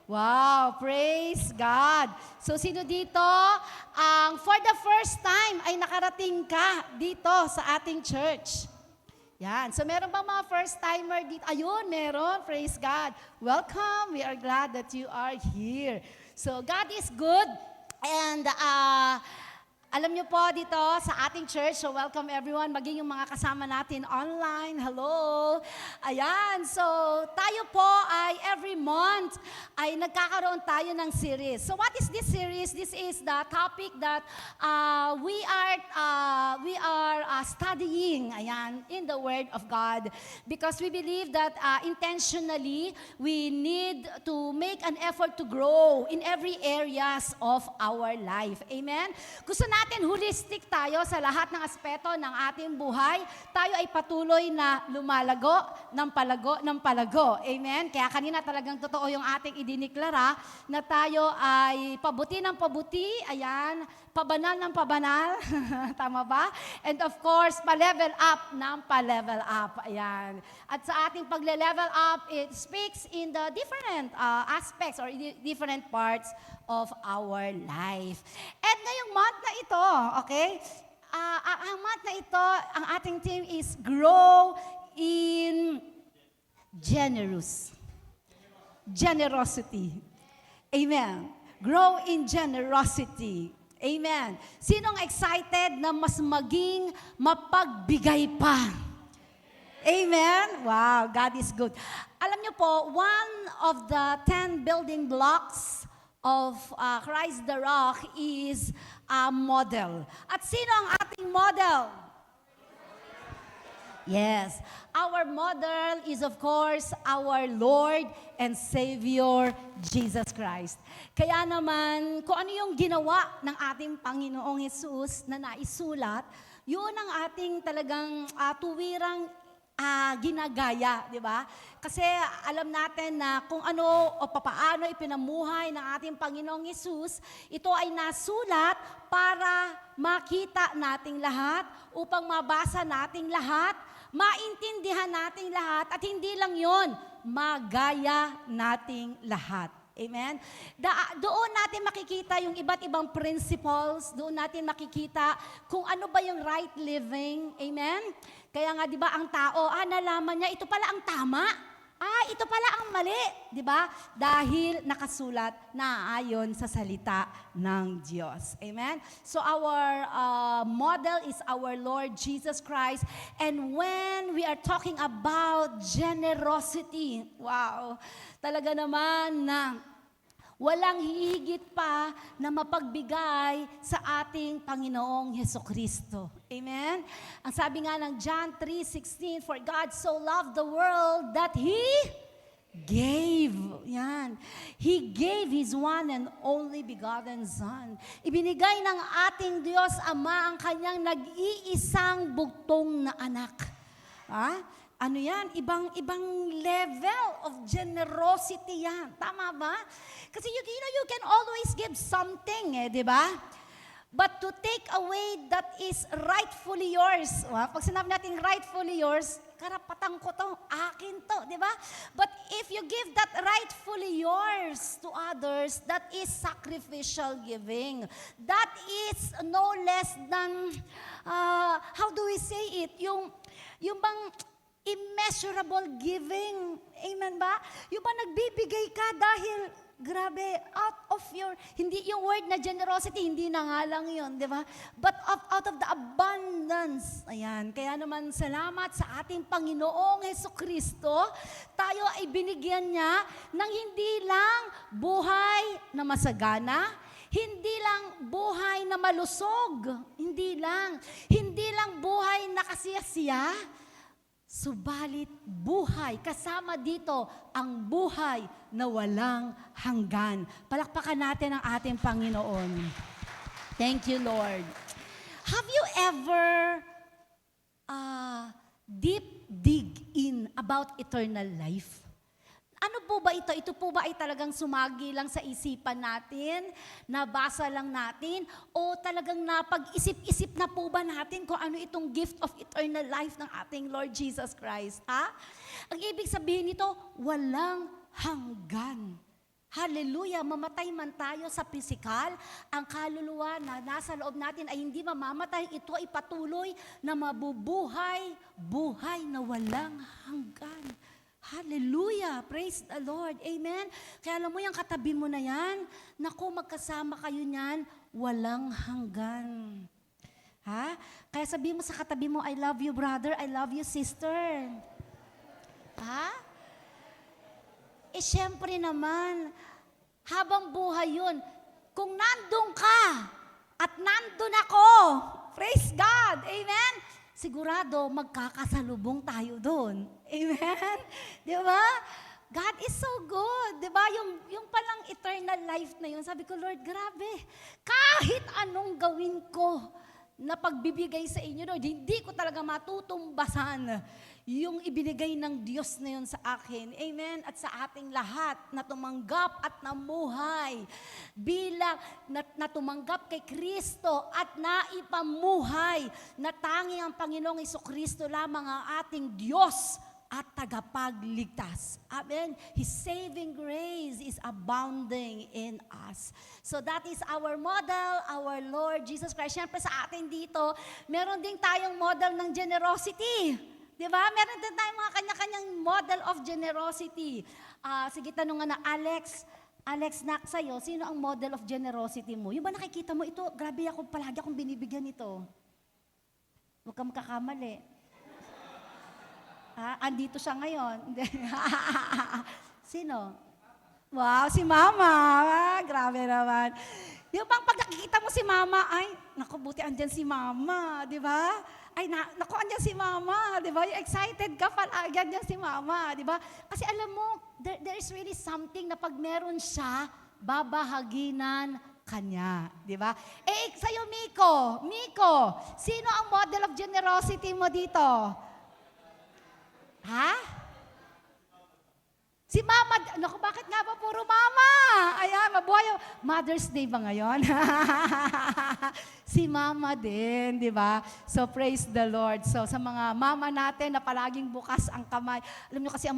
Wow, praise God. So sino dito ang for the first time ay nakarating ka dito sa ating church? Yan. So meron bang mga first timer dito? Ayun, meron. Praise God. Welcome. We are glad that you are here. So God is good. And alam niyo po dito sa ating church, so welcome everyone, maging yung mga kasama natin online. Hello! Ayan, so tayo po ay every month ay nagkakaroon tayo ng series. So what is this series? This is the topic that we are studying, ayan, in the Word of God. Because we believe that intentionally, we need to make an effort to grow in every areas of our life. Amen? Gusto natin holistic tayo sa lahat ng aspeto ng ating buhay. Tayo ay patuloy na lumalago ng palago. Amen? Kaya kanina talagang totoo yung ating idiniklara na tayo ay pabuti ng pabuti. Ayan. Pabanal ng pabanal. Tama ba? And of course, pa-level up ng pa-level up. Ayan. At sa ating pagle-level up, it speaks in the different aspects or different parts of our life. And ngayong month na ito, okay? Ang month na ito, ang ating theme is Grow in Generosity. Amen. Grow in generosity. Amen. Sinong excited na mas maging mapagbigay pa? Amen? Wow, God is good. Alam niyo po, one of the 10 building blocks of Christ the Rock is a model. At sino ang ating model? Yes. Our model is of course our Lord and Savior, Jesus Christ. Kaya naman, kung ano yung ginawa ng ating Panginoong Hesus na naisulat, yun ang ating talagang tuwirang ginagaya, di ba? Kasi alam natin na kung ano o papaano ipinamuhay ng ating Panginoong Hesus, ito ay nasulat para makita nating lahat, upang mabasa nating lahat, maintindihan nating lahat, at hindi lang yon, magaya nating lahat. Amen? Doon natin makikita yung iba't ibang principles, doon natin makikita kung ano ba yung right living. Amen? Kaya nga, di ba, ang tao, nalaman niya, ito pala ang tama. Ito pala ang mali. Di ba? Dahil nakasulat na ayon sa salita ng Diyos. Amen? So our model is our Lord Jesus Christ. And when we are talking about generosity, wow, talaga naman na walang hihigit pa na mapagbigay sa ating Panginoong Hesukristo. Amen? Ang sabi nga ng John 3:16, for God so loved the world that He gave. Yan. He gave His one and only begotten Son. Ibinigay ng ating Diyos Ama ang kanyang nag-iisang bugtong na anak. Ano yan? Ibang level of generosity yan. Tama ba? Kasi you can always give something, di ba? But to take away that is rightfully yours. Pag sinabi natin rightfully yours, karapatan ko to, akin to, di ba? But if you give that rightfully yours to others, that is sacrificial giving. That is no less than, how do we say it? Yung bang immeasurable giving. Amen ba? Yung ba nagbibigay ka dahil, grabe, out of your, hindi yung word na generosity, hindi na nga lang yun, di ba? But out of the abundance. Ayan. Kaya naman, salamat sa ating Panginoong Hesukristo, tayo ay binigyan niya ng hindi lang buhay na masagana, hindi lang buhay na malusog, hindi lang buhay na kasiyasiya, subalit buhay, kasama dito ang buhay na walang hanggan. Palakpakan natin ang ating Panginoon. Thank you, Lord. Have you ever deep dig in about eternal life? Ano po ba ito? Ito po ba ay talagang sumagi lang sa isipan natin? Nabasa lang natin? O talagang napag-isip-isip na po ba natin kung ano itong gift of eternal life ng ating Lord Jesus Christ? Ang ibig sabihin nito, walang hanggan. Hallelujah, mamatay man tayo sa pisikal, ang kaluluwa na nasa loob natin ay hindi mamamatay. Ito ay patuloy na mabubuhay, buhay na walang hanggan. Hallelujah, praise the Lord, amen. Kaya alam mo yung katabi mo na yan, naku, magkasama kayo niyan, walang hanggan. Ha? Kaya sabihin mo sa katabi mo, I love you brother, I love you sister. Ha? Eh, syempre naman, habang buhay yun, kung nandun ka at nandun ako, praise God, amen? Sigurado, magkakasalubong tayo doon. Amen? Di ba? God is so good. Di ba? Yung palang eternal life na yun, sabi ko, Lord, grabe. Kahit anong gawin ko na pagbibigay sa inyo, Lord, hindi ko talaga matutumbasan yung ibinigay ng Diyos na yun sa akin. Amen? At sa ating lahat na tumanggap at namuhay bilang na tumanggap kay Kristo at naipamuhay na tanging ang Panginoong Jesucristo lamang ang ating Diyos at tagapagligtas. Amen? His saving grace is abounding in us. So that is our model, our Lord Jesus Christ. Siyempre sa atin dito, meron din tayong model ng generosity. Di ba? Meron din tayong mga kanya-kanyang model of generosity. Sige, tanungan na, Alex, sa'yo, sino ang model of generosity mo? Yung ba nakikita mo, ito, grabe ako, palagi akong binibigyan ito. Huwag kang makakamali. Andito siya ngayon. Sino? Wow, si Mama. Grabe naman. Yung bang pag nakikita mo si Mama, ay, naku, buti andyan si Mama, di ba? Ay, naku, andyan si Mama, di ba? Excited ka pala, andyan si Mama, di ba? Kasi alam mo, there is really something na pag meron siya, babahaginan kanya, di ba? Eh, sa'yo, Miko, sino ang model of generosity mo dito? Ha? Si Mama, naku, bakit nga ba puro Mama? Ayan, mabuhay yung Mother's Day ba ngayon? Si Mama din, di ba? So, praise the Lord. So, sa mga mama natin na palaging bukas ang kamay, alam nyo kasi ang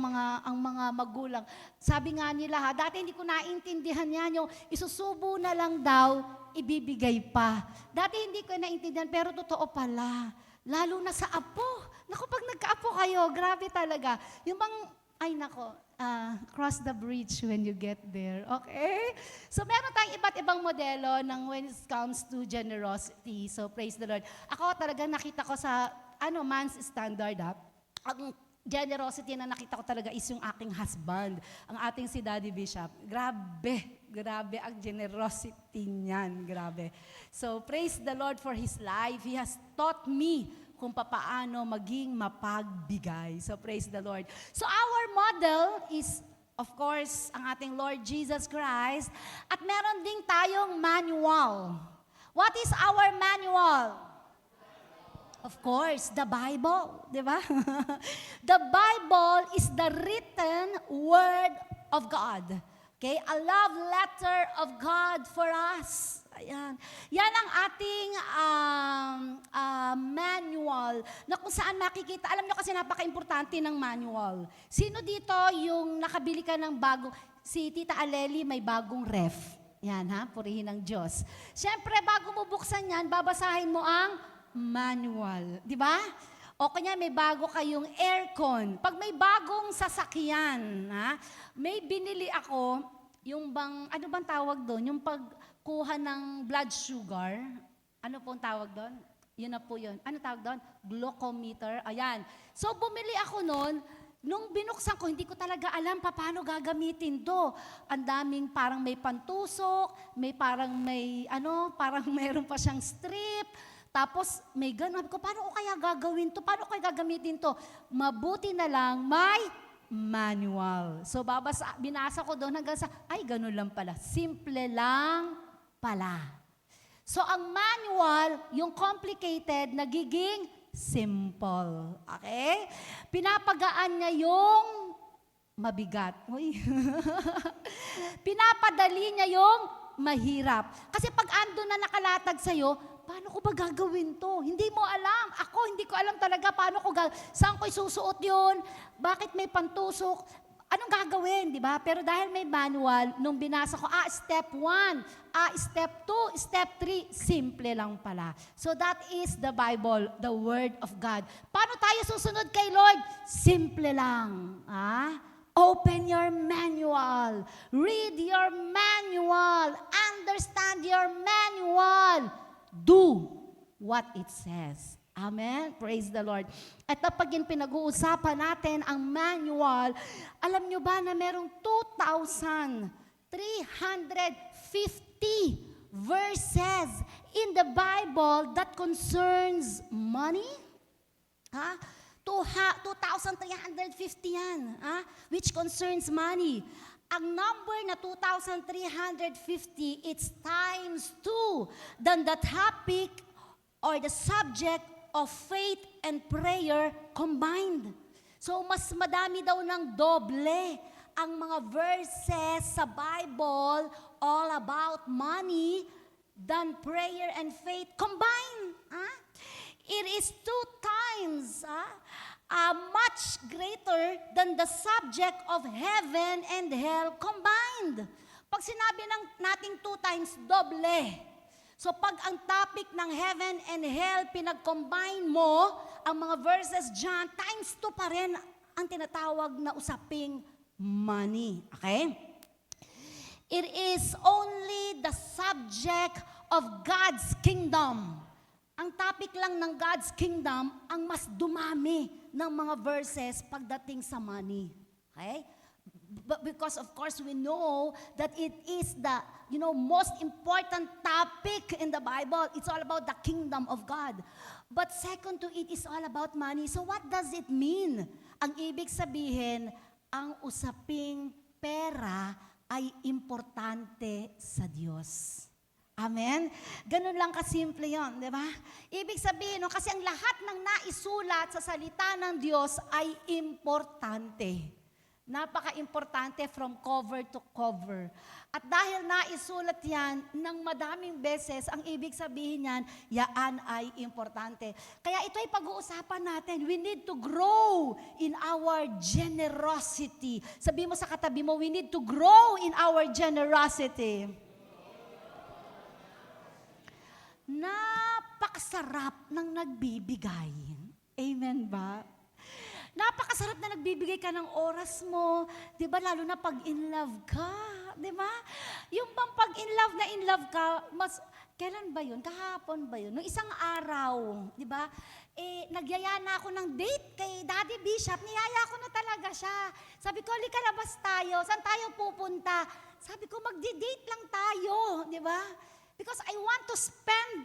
mga magulang, sabi nga nila, dati hindi ko naintindihan yan, yung isusubo na lang daw, ibibigay pa. Dati hindi ko naintindihan, pero totoo pala. Lalo na sa apo. Naku, pag nagka-apo kayo, grabe talaga. Yung bang, ay nako, cross the bridge when you get there. Okay? So, meron tayong iba't ibang modelo ng when it comes to generosity. So, praise the Lord. Ako talaga nakita ko sa, man's standard, ang generosity na nakita ko talaga is yung aking husband, ang ating si Daddy Bishop. Grabe ang generosity niyan. Grabe. So, praise the Lord for his life. He has taught me kung papaano maging mapagbigay. So, praise the Lord. So, our model is, of course, ang ating Lord Jesus Christ. At meron ding tayong manual. What is our manual? Of course, the Bible. Di ba? The Bible is the written word of God. Okay? A love letter of God for us. Ayan. Yan ang ating manual na kung saan makikita. Alam nyo kasi napaka-importante ng manual. Sino dito yung nakabili ka ng bago? Si Tita Aleli may bagong ref. Yan purihin ng Diyos. Siyempre, bago mo buksan yan, babasahin mo ang manual. Di ba? O kanya may bago kayong aircon. Pag may bagong sasakyan, may binili ako, yung bang, ano bang tawag doon? Yung pagkuha ng blood sugar. Ano pong tawag doon? Yun na po yun. Ano tawag doon? Glucometer. Ayan. So, bumili ako noon. Nung binuksan ko, hindi ko talaga alam paano gagamitin to. Ang daming parang may pantusok, may parang mayroon pa siyang strip. Tapos may ganun. Sabi ko, paano ko kaya gagawin to? Paano ko kaya gagamitin to? Mabuti na lang, may manual. So, binasa ko doon hanggang sa, ay, ganun lang pala. Simple lang pala. So, ang manual, yung complicated, nagiging simple. Okay? Pinapagaan niya yung mabigat. Uy. Pinapadali niya yung mahirap. Kasi pag ando na nakalatag sa'yo, paano ko ba gagawin to? Hindi mo alam. Ako, hindi ko alam talaga paano saan ko isusuot yun? Bakit may pantusok? Anong anong gagawin, di ba? Pero dahil may manual, nung binasa ko, step 1, step 2, step 3, simple lang pala. So that is the Bible, the Word of God. Paano tayo susunod kay Lord? Simple lang. Open your manual. Read your manual. Understand your manual. Do what it says. Amen? Praise the Lord. At kapag yung pinag-uusapan natin ang manual, alam nyo ba na merong 2,350 verses in the Bible that concerns money? 2,350 yan, which concerns money. Ang number na 2,350, it's times 2 than the topic or the subject of faith and prayer combined. So mas madami daw ng doble ang mga verses sa Bible all about money than prayer and faith combined. It is 2 times much greater than the subject of heaven and hell combined. Pag sinabi nating 2 times, doble. So pag ang topic ng heaven and hell, pinag-combine mo ang mga verses dyan, times 2 pa rin ang tinatawag na usaping money. Okay? It is only the subject of God's kingdom. Ang topic lang ng God's kingdom, ang mas dumami ng mga verses pagdating sa money. Okay? But because of course we know that it is the most important topic in the Bible. It's all about the kingdom of God. But second to it is all about money. So what does it mean? Ang ibig sabihin, ang usaping pera ay importante sa Diyos. Amen? Ganun lang kasimple yon, di ba? Ibig sabihin, kasi ang lahat ng naisulat sa salita ng Diyos ay importante. Napaka-importante from cover to cover. At dahil naisulat yan ng madaming beses, ang ibig sabihin yan, yaan ay importante. Kaya ito ay pag-uusapan natin. We need to grow in our generosity. Sabi mo sa katabi mo, we need to grow in our generosity. Napakasarap ng nagbibigay. Amen ba? Napakasarap na nagbibigay ka ng oras mo. Di ba? Lalo na pag in love ka. Di ba? Yung bang pag in love ka, kailan ba yun? Kahapon ba yun? Noong isang araw, di ba? Nagyaya na ako ng date kay Daddy Bishop. Niyaya ko na talaga siya. Sabi ko, halika labas tayo. Saan tayo pupunta? Sabi ko, magdi-date lang tayo. Di ba? Because I want to spend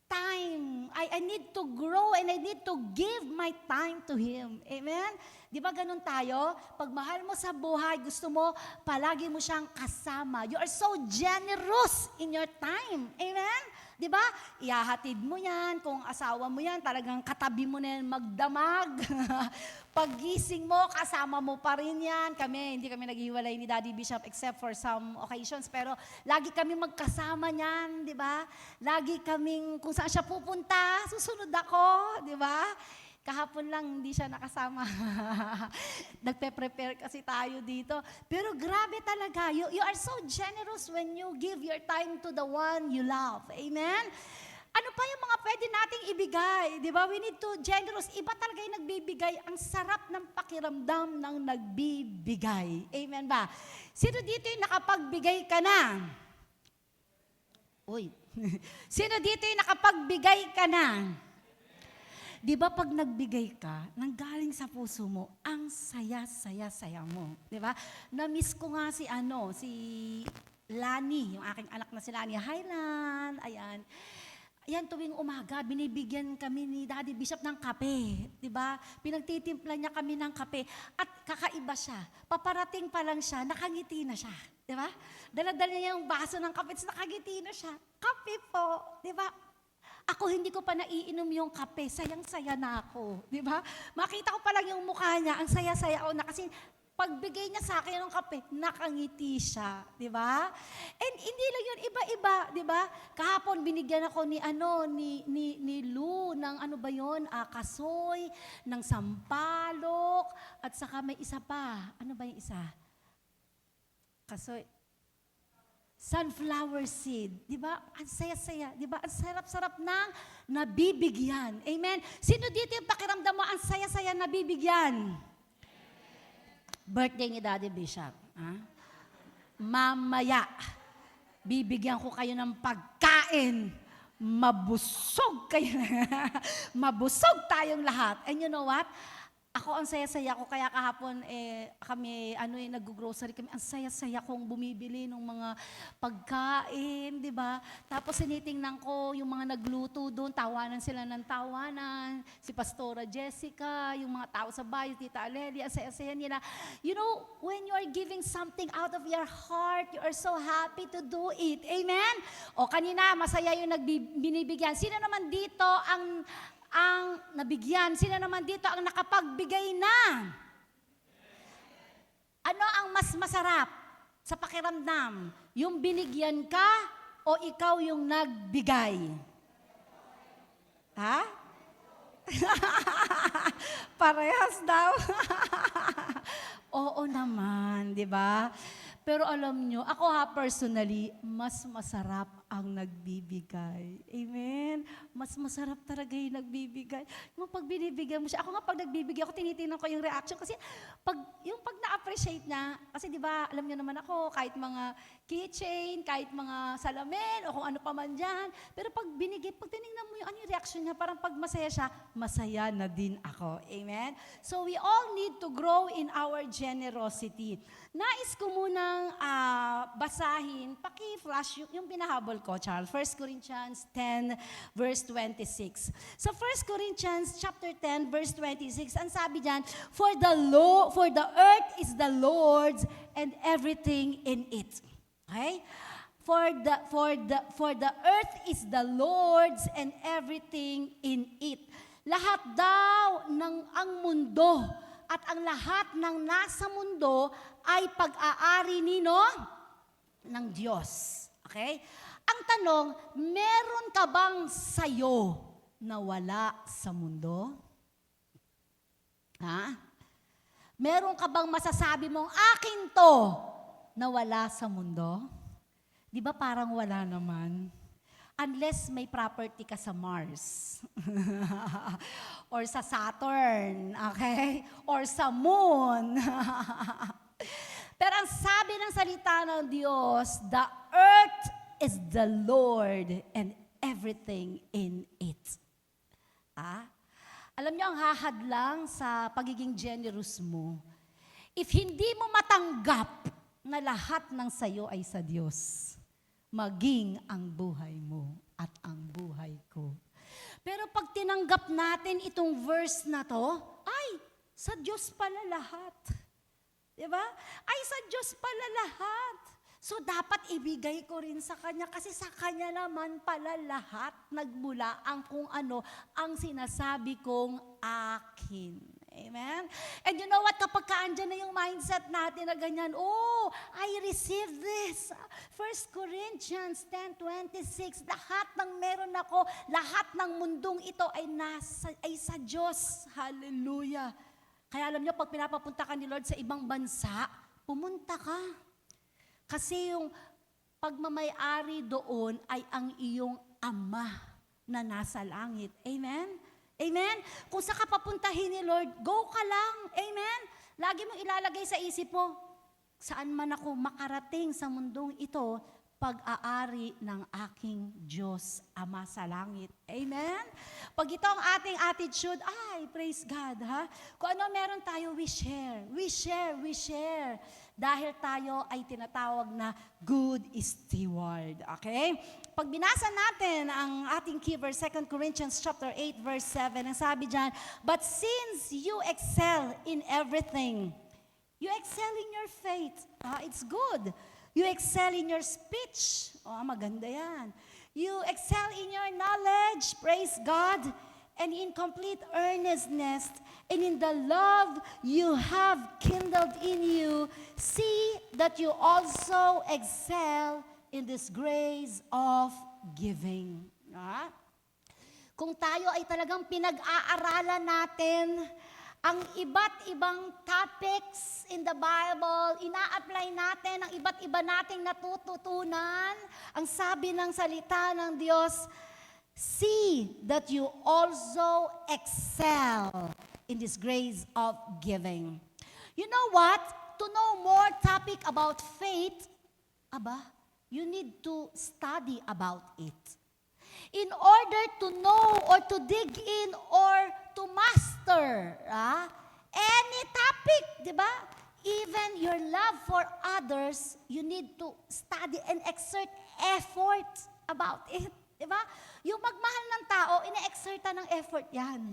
time. I need to grow and I need to give my time to Him. Amen? Di ba ganun tayo? Pag mahal mo sa buhay, gusto mo, palagi mo siyang kasama. You are so generous in your time. Amen? Di ba? Ihahatid mo yan. Kung asawa mo yan, talagang katabi mo na yan magdamag. Paggising mo, kasama mo pa rin yan. Hindi kami naghiwalay ni Daddy Bishop except for some occasions. Pero lagi kami magkasama niyan, di ba? Lagi kaming, kung saan siya pupunta, susunod ako, di ba? Kahapon lang, hindi siya nakasama. Nagpe-prepare kasi tayo dito. Pero grabe talaga. You are so generous when you give your time to the one you love. Amen? Ano pa yung mga pwede nating ibigay? Di ba? We need to generous. Iba talaga yung nagbibigay. Ang sarap ng pakiramdam ng nagbibigay. Amen ba? Sino dito yung nakapagbigay ka na? Uy. Sino dito yung nakapagbigay ka na? Di ba pag nagbigay ka, nanggaling sa puso mo, ang saya-saya-saya mo. Di ba? Na-miss ko nga si Lani, yung aking anak na si Lani. Hi, Lan! Ayan. Ayan, tuwing umaga, binibigyan kami ni Daddy Bishop ng kape. Diba? Pinagtitimpla niya kami ng kape. At kakaiba siya. Paparating pa lang siya, nakangiti na siya. Diba? Dala-dala niya yung baso ng kape, nakangiti na siya. Kape po. Diba? Ako hindi ko pa naiinom yung kape, sayang-saya na ako. Diba? Makita ko pa lang yung mukha niya, ang saya-saya ako na kasi Pagbigay niya sa akin ng kape, nakangiti siya, di ba? And hindi lang yun, iba-iba, di ba? Kahapon binigyan ako ni Lou ng ano ba yun, kasoy, ng sampalok, at saka may isa pa. Ano ba yung isa? Kasoy. Sunflower seed, di ba? Ang saya-saya, di ba? Ang sarap-sarap ng nabibigyan. Amen? Sino dito yung pakiramdam mo, ang saya-saya nabibigyan? Birthday ni Daddy Bishop. Ha? Mamaya, bibigyan ko kayo ng pagkain. Mabusog kayo. Mabusog tayong lahat. And you know what? Ako ang saya-saya ko, kaya kahapon kami nag-grocery kami, ang saya-saya kong bumibili ng mga pagkain, di ba? Tapos sinitingnan ko yung mga nagluto doon, tawanan sila ng tawanan, si Pastora Jessica, yung mga tao sa bahay, Tita Aleli, ang saya-saya nila. You know, when you are giving something out of your heart, you are so happy to do it. Amen? O kanina, masaya yung binibigyan. Sino naman dito ang nabigyan? Sino naman dito ang nakapagbigay na? Ano ang mas masarap sa pakiramdam? Yung binigyan ka o ikaw yung nagbigay? Ha? Parehas daw. Oo naman, di ba? Pero alam nyo, ako personally, mas masarap ang nagbibigay. Amen? Mas masarap talaga yung nagbibigay. Yung pag binibigyan mo siya, ako nga pag nagbibigay ako, tinitingnan ko yung reaction. Kasi pag na-appreciate niya, kasi di ba, alam nyo naman ako, kahit mga keychain, kahit mga salamin, o kung ano pa man dyan. Pero pag tinignan mo yung reaction niya, parang pag masaya siya, masaya na din ako. Amen? So we all need to grow in our generosity. Nais ko munang basahin, paki-flash yung pinahabol ko, Charles. 1 Corinthians 10, verse 26. So 1 Corinthians chapter 10, verse 26, ang sabi diyan, for the earth is the Lord's and everything in it. Okay? For the earth is the Lord's and everything in it. Lahat daw ang mundo at ang lahat ng nasa mundo ay pag-aari ng Diyos. Okay? Ang tanong, meron ka bang sayo na wala sa mundo? Ha? Meron ka bang masasabi mong akin to na wala sa mundo? Di ba parang wala naman? Unless may property ka sa Mars. Or sa Saturn, okay? Or sa Moon. Pero ang sabi ng salita ng Diyos, the earth is the Lord and everything in it. Alam niyo ang hahadlang sa pagiging generous mo. If hindi mo matanggap na lahat ng sayo ay sa Diyos, maging ang buhay mo at ang buhay ko. Pero pag tinanggap natin itong verse na to, ay, sa Diyos pala lahat. Diba? Ay, sa Diyos pala lahat. So, dapat ibigay ko rin sa Kanya kasi sa Kanya naman pala lahat nagmula ang kung ano ang sinasabi kong akin. Amen? And you know what? Kapag kaandyan na yung mindset natin na ganyan, oh, I received this. 1 Corinthians 10:26, lahat ng meron ako, lahat ng mundong ito ay sa Diyos. Hallelujah. Kaya alam niyo, pag pinapapunta ka ni Lord sa ibang bansa, pumunta ka. Kasi yung pagmamay-ari doon ay ang iyong Ama na nasa langit. Amen? Amen? Kung saan ka papuntahin ni Lord, go ka lang. Amen? Lagi mo ilalagay sa isip mo, saan man ako makarating sa mundong ito, pag-aari ng aking Diyos, Ama sa langit. Amen? Pag ito ang ating attitude, ay, praise God, ha? Kung ano meron tayo, we share. We share, we share. Dahil tayo ay tinatawag na good steward. Okay? Pag binasa natin ang ating key verse, 2 Corinthians chapter 8, verse 7, ang sabi dyan, but since you excel in everything, you excel in your faith. It's good. You excel in your speech. Maganda yan. You excel in your knowledge. Praise God. and in complete earnestness, and in the love you have kindled in you, see that you also excel in this grace of giving. Kung tayo ay talagang pinag-aaralan natin ang iba't ibang topics in the Bible, ina-apply natin ang iba't iba nating natututunan, ang sabi ng salita ng Diyos, see that you also excel in this grace of giving. You know what? To know more topic about faith, you need to study about it. In order to know or to dig in or to master any topic, di ba? Even your love for others, you need to study and exert effort about it. Di ba? Yung magmahal ng tao, ine-exerta ng effort yan.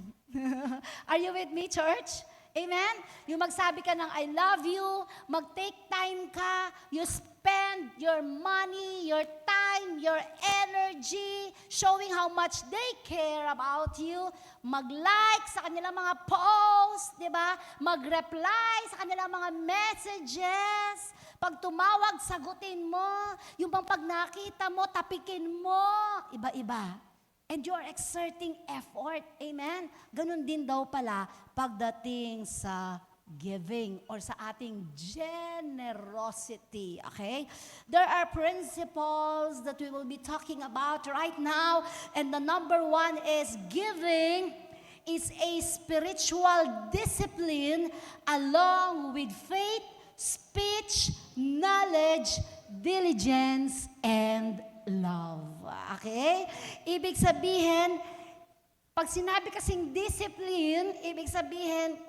Are you with me, church? Amen? Yung magsabi ka ng I love you, mag-take time ka, you spend your money, your time, your energy, showing how much they care about you, mag-like sa kanilang mga posts, di ba? Mag-reply sa kanilang mga messages, pag tumawag, sagutin mo, yung bang pag nakita mo, tapikin mo, iba-iba. And you're exerting effort. Amen? Ganun din daw pala pagdating sa giving or sa ating generosity. Okay? There are principles that we will be talking about right now. And the number one is giving is a spiritual discipline along with faith, speech, knowledge, diligence, and love. Okay? Ibig sabihin, pag sinabi kasing discipline, ibig sabihin,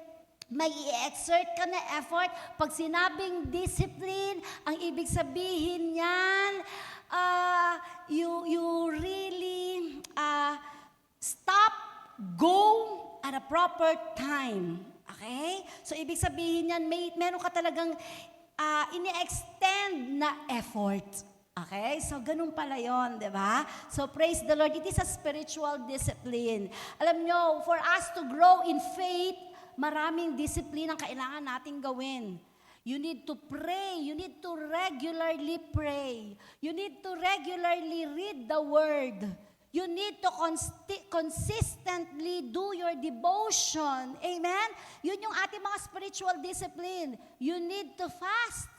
may i-exert ka na effort. Pag sinabing discipline, ang ibig sabihin niyan, you really stop, go at a proper time. Okay? So, ibig sabihin niyan, meron ka talagang ini-extend na effort. Okay? So, ganun pala yun, di ba? So, praise the Lord. It is a spiritual discipline. Alam nyo, for us to grow in faith, maraming discipline ang kailangan nating gawin. You need to pray. You need to regularly pray. You need to regularly read the Word. You need to consistently do your devotion. Amen? Yun yung ating mga spiritual discipline. You need to fast.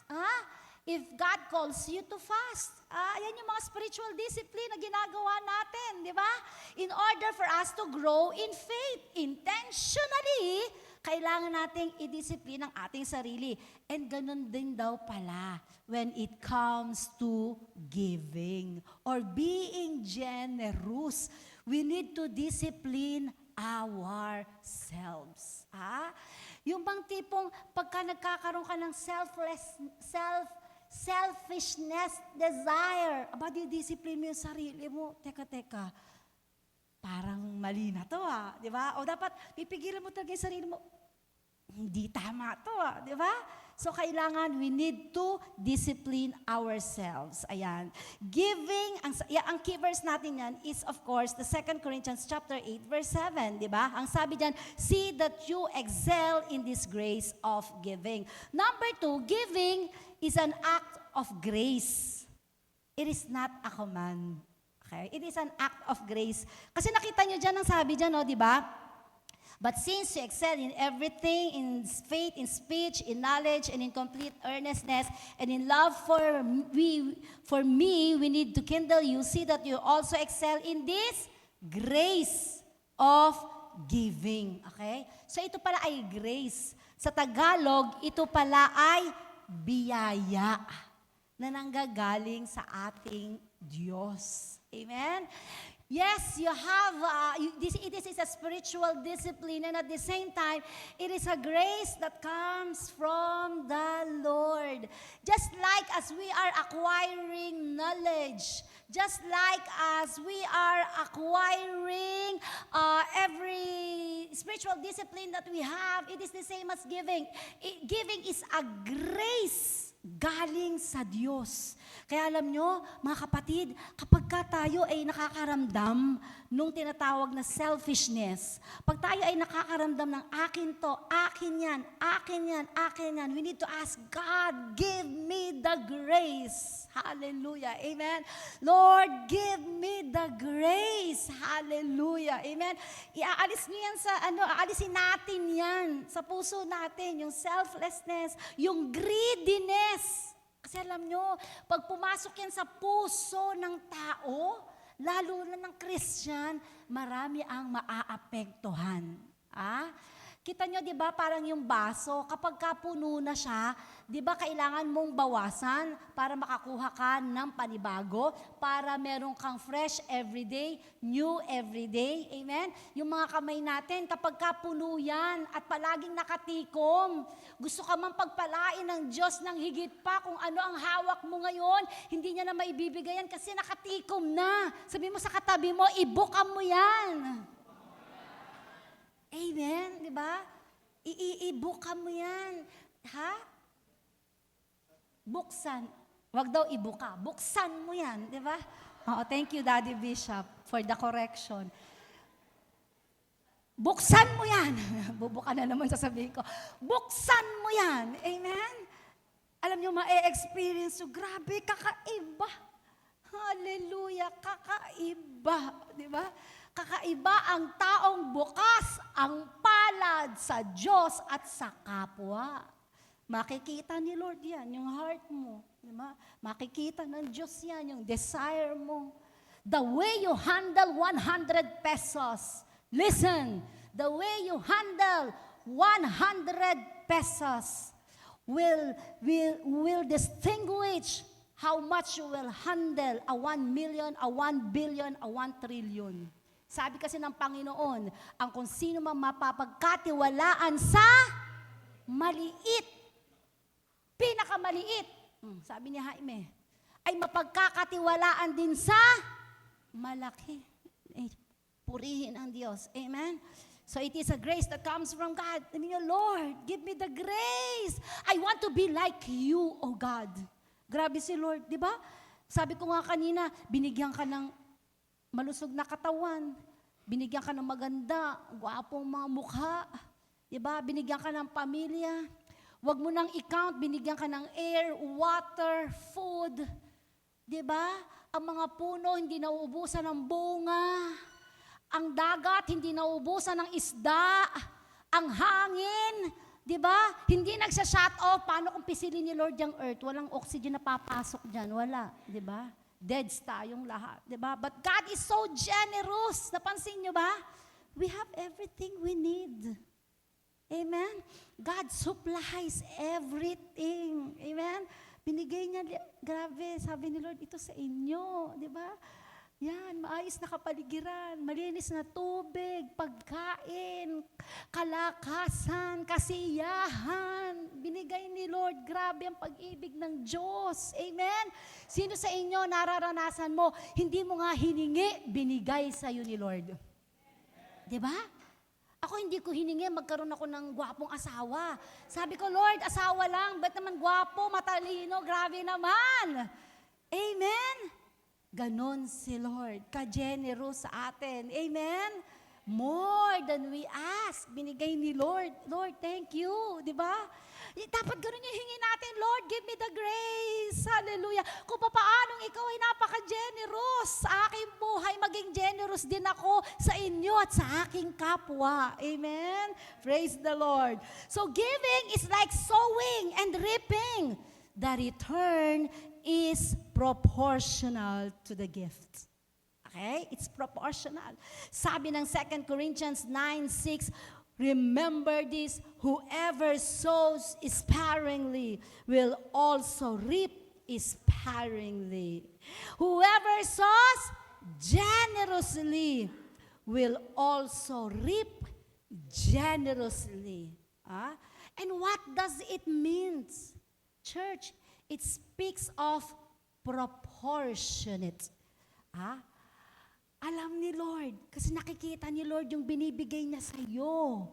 If God calls you to fast. Yan yung mga spiritual discipline na ginagawa natin, di ba? In order for us to grow in faith, intentionally, kailangan nating i-discipline ang ating sarili. And ganun din daw pala when it comes to giving or being generous. We need to discipline ourselves. Yung bang tipong pagka nagkakaroon ka ng selfishness, desire, di-discipline mo yung sarili mo. Teka, parang mali na to di ba? O dapat, pipigilan mo talaga yung sarili mo. Hindi tama to di ba? So, kailangan, we need to discipline ourselves. Ayan. Giving, ang key verse natin yan is, of course, the 2 Corinthians chapter 8, verse 7, di ba? Ang sabi dyan, see that you excel in this grace of giving. Number 2, giving is an act of grace. It is not a command. Okay? It is an act of grace. Kasi nakita nyo dyan ang sabi dyan, di ba? But since you excel in everything, in faith, in speech, in knowledge, and in complete earnestness, and in love for me, we need to kindle you. See that you also excel in this grace of giving. Okay? So ito pala ay grace. Sa Tagalog, ito pala ay biyaya na nanggagaling sa ating Diyos. Amen? Yes, you have, this is a spiritual discipline, and at the same time, it is a grace that comes from the Lord. Just like as we are acquiring knowledge, just like as we are acquiring every spiritual discipline that we have, it is the same as giving. Giving is a grace galing sa Diyos. Kaya alam nyo, mga kapatid, kapag ka tayo ay nakakaramdam nung tinatawag na selfishness. Pag tayo ay nakakaramdam ng akin to, akin yan, akin yan, akin yan, we need to ask God, give me the grace. Hallelujah. Amen. Lord, give me the grace. Hallelujah. Amen. Iaalis niyo yan sa aalisin natin yan sa puso natin, yung selflessness, yung greediness. Kasi alam nyo, pag pumasok yan sa puso ng tao, lalo na ng Christian, marami ang maaapektuhan. Kita nyo, di ba, parang yung baso, kapag kapuno na siya, di ba, kailangan mong bawasan para makakuha ka ng panibago, para meron kang fresh everyday, new everyday. Amen? Yung mga kamay natin, kapag kapuno yan at palaging nakatikom, gusto ka mang pagpalain ng Diyos ng higit pa kung ano ang hawak mo ngayon, hindi niya na maibibigay yan kasi nakatikom na. Sabi mo sa katabi mo, ibuka mo yan. Amen, di ba? Iibuka mo yan. Ha? Buksan. Wag daw ibuka. Buksan mo yan, di ba? Oo, thank you, Daddy Bishop, for the correction. Buksan mo yan. Bubuka na naman sasabihin ko. Buksan mo yan. Amen? Alam niyo, ma-experience yung grabe, kakaiba. Hallelujah, kakaiba. Di ba? Kakaiba ang taong bukas ang palad sa Diyos at sa kapwa. Makikita ni Lord yan, yung heart mo. Diba? Makikita ng Diyos yan, yung desire mo. The way you handle 100 pesos. Listen, the way you handle 100 pesos will distinguish how much you will handle a 1 million, a 1 billion, a 1 trillion. Sabi kasi ng Panginoon, ang kung sino man mapapagkatiwalaan sa maliit, pinakamaliit, sabi ni Jaime, ay mapagkakatiwalaan din sa malaki. Purihin ang Diyos. Amen? So it is a grace that comes from God. I mean, Lord, give me the grace. I want to be like you, oh God. Grabe si Lord, di ba? Sabi ko nga kanina, binigyan ka ng malusog na katawan, binigyan ka ng maganda, gwapong mga mukha, diba? Binigyan ka ng pamilya, wag mo nang i-count, binigyan ka ng air, water, food, diba? Ang mga puno hindi nauubusan ng bunga, ang dagat hindi nauubusan ng isda, ang hangin, diba? Hindi nagsha-shut off. Paano kung pisilin ni Lord yung earth? Walang oxygen na papasok dyan, wala, diba? Deads tayong lahat, di ba? But God is so generous. Napansin nyo ba? We have everything we need. Amen? God supplies everything. Amen? Binigay niya, grabe, sabi ni Lord, ito sa inyo, di ba? Yan, maayos na kapaligiran, malinis na tubig, pagkain, kalakasan, kasiyahan. Binigay ni Lord, grabe ang pag-ibig ng Diyos. Amen? Sino sa inyo nararanasan mo, hindi mo nga hiningi, binigay sa iyo ni Lord? Diba? Ako hindi ko hiningi, magkaroon ako ng gwapong asawa. Sabi ko, Lord, asawa lang, ba't naman gwapo, matalino, grabe naman. Amen? Ganon si Lord, ka-generous sa atin. Amen? More than we ask, binigay ni Lord. Lord, thank you. Di ba? Dapat ganon yung hingi natin, Lord, give me the grace. Hallelujah. Kung paanong ikaw ay napaka-generous sa aking buhay, maging generous din ako sa inyo at sa aking kapwa. Amen? Praise the Lord. So giving is like sowing and reaping. The return is proportional to the gift. Okay? It's proportional. Sabi ng 2 Corinthians 9:6, remember this, whoever sows sparingly will also reap sparingly. Whoever sows generously will also reap generously. And what does it mean? Church, it speaks of proportionate. Alam ni Lord, kasi nakikita ni Lord yung binibigay niya sa iyo.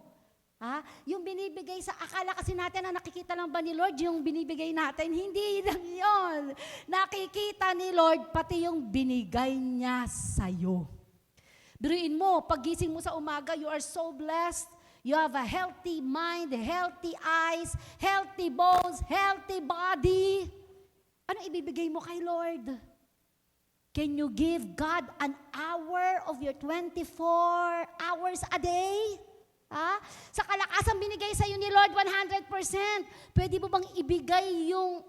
Yung binibigay sa, akala kasi natin na nakikita lang ba ni Lord yung binibigay natin? Hindi lang yon. Nakikita ni Lord pati yung binigay niya sa iyo. Biruin mo, paggising mo sa umaga, you are so blessed. You have a healthy mind, healthy eyes, healthy bones, healthy body. Ano ibibigay mo kay Lord? Can you give God an hour of your 24 hours a day? Ha? Sa kalakasan binigay sa iyo ni Lord 100%. Pwede mo bang ibigay yung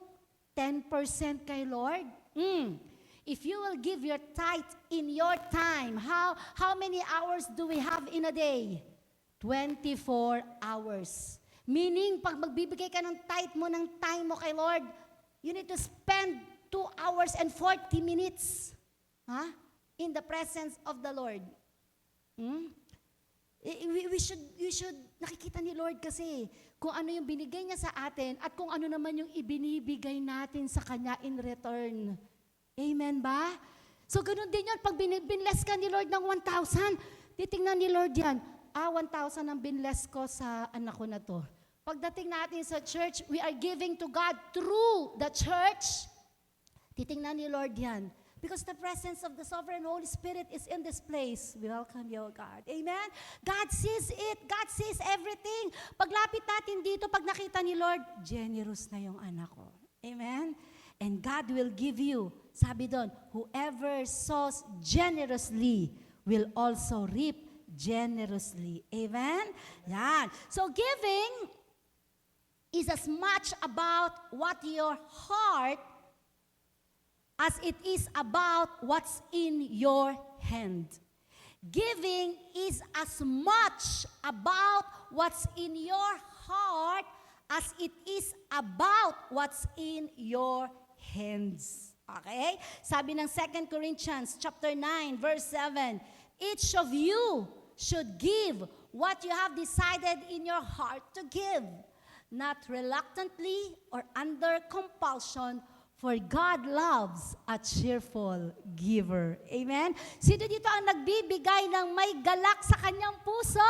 10% kay Lord? If you will give your tithe in your time, how many hours do we have in a day? 24 hours. Meaning, pag magbibigay ka ng tithe mo, ng time mo kay Lord, you need to spend 2 hours and 40 minutes in the presence of the Lord. We should nakikita ni Lord kasi kung ano yung binigay niya sa atin at kung ano naman yung ibinibigay natin sa Kanya in return. Amen ba? So ganun din yun, pag binless ka ni Lord ng 1,000, titingnan ni Lord yan, 1,000 ang binless ko sa anak ko na to. Pagdating natin sa church, we are giving to God through the church. Titingnan ni Lord yan. Because the presence of the sovereign Holy Spirit is in this place. We welcome you, God. Amen? God sees it. God sees everything. Paglapit natin dito, pag nakita ni Lord, generous na yung anak ko. Amen? And God will give you, sabi doon, whoever sows generously will also reap generously. Amen? Yan. So giving is as much about what your heart as it is about what's in your hand. Giving is as much about what's in your heart as it is about what's in your hands. Okay? Sabi ng 2 Corinthians chapter 9, verse 7, each of you should give what you have decided in your heart to give, not reluctantly or under compulsion, for God loves a cheerful giver. Amen? Sino dito ang nagbibigay ng may galak sa kanyang puso?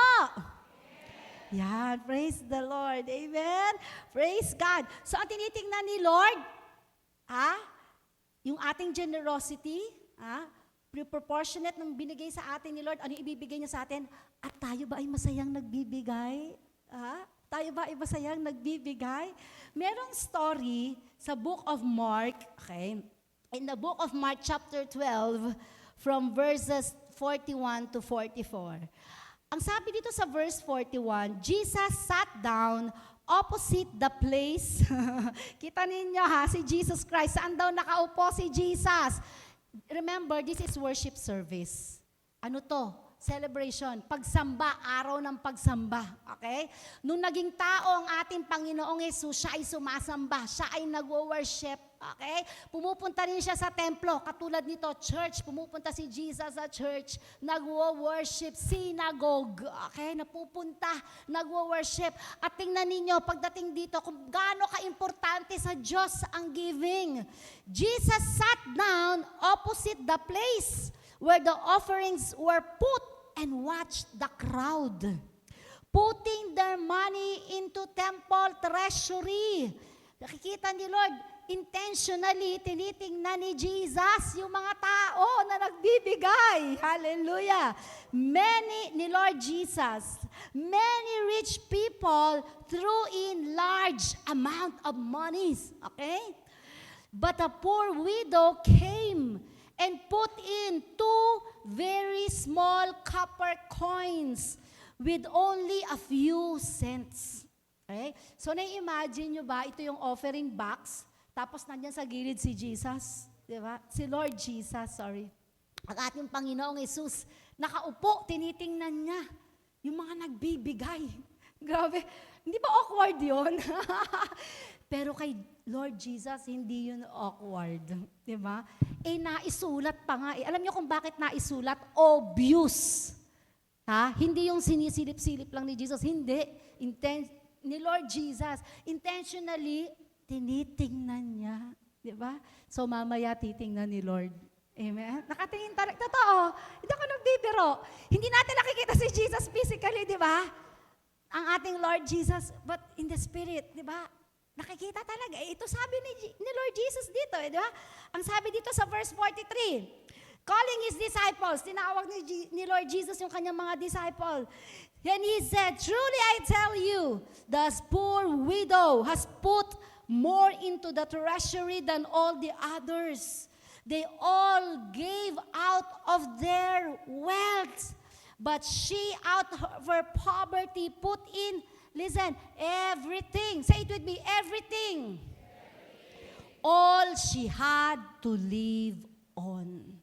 Yan, praise the Lord. Amen? Praise God. So, ang tinitingnan ni Lord, yung ating generosity, proportionate ng binigay sa atin ni Lord, ano ibibigay niya sa atin? At tayo ba ay masayang nagbibigay? Tayo ba ay masayang nagbibigay? Merong story sa book of Mark, okay? In the book of Mark chapter 12, from verses 41 to 44. Ang sabi dito sa verse 41, Jesus sat down opposite the place. Kita ninyo si Jesus Christ. Saan daw nakaupo si Jesus? Remember, this is worship service. Ano to? Celebration. Pagsamba, araw ng pagsamba. Okay? Nung naging tao ang ating Panginoong Hesus, siya ay sumasamba. Siya ay nagwo-worship. Okay? Pumupunta rin siya sa templo. Katulad nito, church. Pumupunta si Jesus sa church. Nagwo-worship. Synagogue. Okay? Napupunta. Nagwo-worship. At tingnan ninyo, pagdating dito, kung gaano ka-importante sa Diyos ang giving. Jesus sat down opposite the place where the offerings were put and watched the crowd, putting their money into temple treasury. Nakikita ni Lord, intentionally, tinitingnan ni Jesus yung mga tao na nagbibigay. Hallelujah. Ni Lord Jesus, many rich people threw in large amount of monies. Okay? But a poor widow came and put in 2 very small copper coins with only a few cents. Okay? So, na-imagine nyo ba, ito yung offering box, tapos nandyan sa gilid si Jesus, di ba? Si Lord Jesus, sorry. Ang ating Panginoong Hesus, nakaupo, tinitingnan niya yung mga nagbibigay. Grabe, hindi ba awkward yun? Pero kay Lord Jesus, hindi yun awkward. Diba? Naisulat pa nga. Alam niyo kung bakit naisulat? Obvious. Hindi yung sinisilip-silip lang ni Jesus. Hindi. Ni Lord Jesus, intentionally, tinitingnan niya. Diba? So mamaya titingnan ni Lord. Amen? Nakatingin talaga. Totoo. Hindi ako nagbibiro. Hindi natin nakikita si Jesus physically, di ba? Ang ating Lord Jesus, but in the Spirit, di ba? Nakikita talaga. Ito sabi ni Lord Jesus dito, di ba? Ang sabi dito sa verse 43, calling his disciples, tinawag ni Lord Jesus yung kanyang mga disciple. And he said, truly I tell you, the poor widow has put more into the treasury than all the others. They all gave out of their wealth, but she out of her poverty put in, listen, everything. Say it with me, everything. All she had to live on.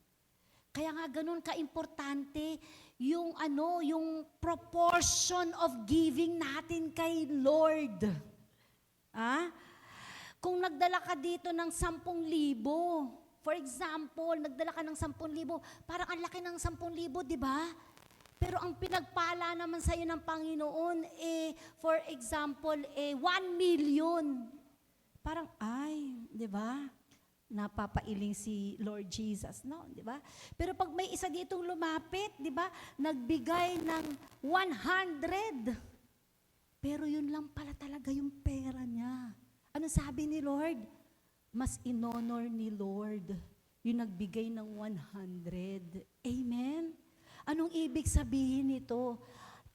Kaya nga ganun ka-importante yung proportion of giving natin kay Lord. Kung nagdala ka dito ng 10,000, for example, nagdala ka ng 10,000, parang ang laki ng 10,000, di ba? Pero ang pinagpala naman sa'yo ng Panginoon, for example, 1 million. Parang, di ba? Napapailing si Lord Jesus, no? Di ba? Pero pag may isa ditong lumapit, di ba? Nagbigay ng 100. Pero yun lang pala talaga yung pera niya. Ano sabi ni Lord? Mas in-honor ni Lord yung nagbigay ng 100. Amen? Anong ibig sabihin nito?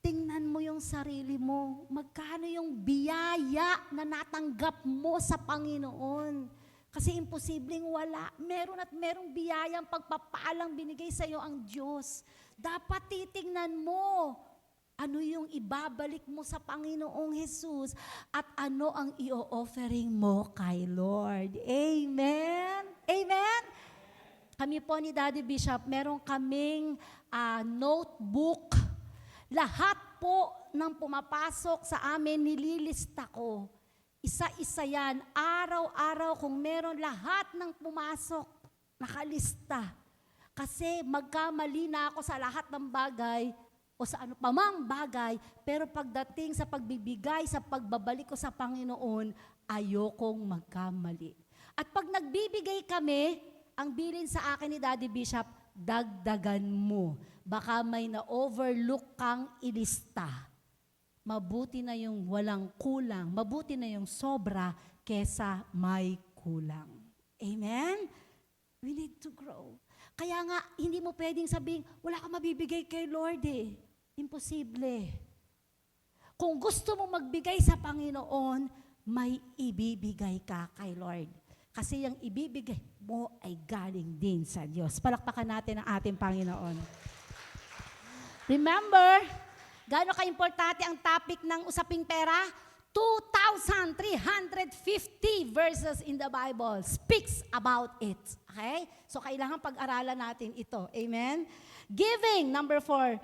Tingnan mo yung sarili mo. Magkano yung biyaya na natanggap mo sa Panginoon? Kasi imposibleng wala. Meron at merong biyayang pagpapalang binigay sa iyo ang Diyos. Dapat titingnan mo ano yung ibabalik mo sa Panginoong Jesus at ano ang i-offering mo kay Lord. Amen? Amen? Kami po ni Daddy Bishop, meron kaming notebook. Lahat po ng pumapasok sa amin, nililista ko. Isa-isa yan, araw-araw kung meron lahat ng pumasok, nakalista. Kasi magkamali na ako sa lahat ng bagay o sa ano pa mang bagay, pero pagdating sa pagbibigay, sa pagbabalik ko sa Panginoon, ayokong magkamali. At pag nagbibigay kami, ang bilin sa akin ni Daddy Bishop, dagdagan mo. Baka may na-overlook kang ilista. Mabuti na yung walang kulang, mabuti na yung sobra kesa may kulang. Amen? We need to grow. Kaya nga, hindi mo pwedeng sabihin, wala kang mabibigay kay Lord eh. Imposible. Kung gusto mo magbigay sa Panginoon, may ibibigay ka kay Lord. Kasi yung ibibigay mo ay galing din sa Diyos. Palakpakan natin ang ating Panginoon. Remember, gaano ka-importante ang topic ng usaping pera? 2,350 verses in the Bible speaks about it. Okay? So, kailangan pag-aralan natin ito. Amen? Giving, number 4.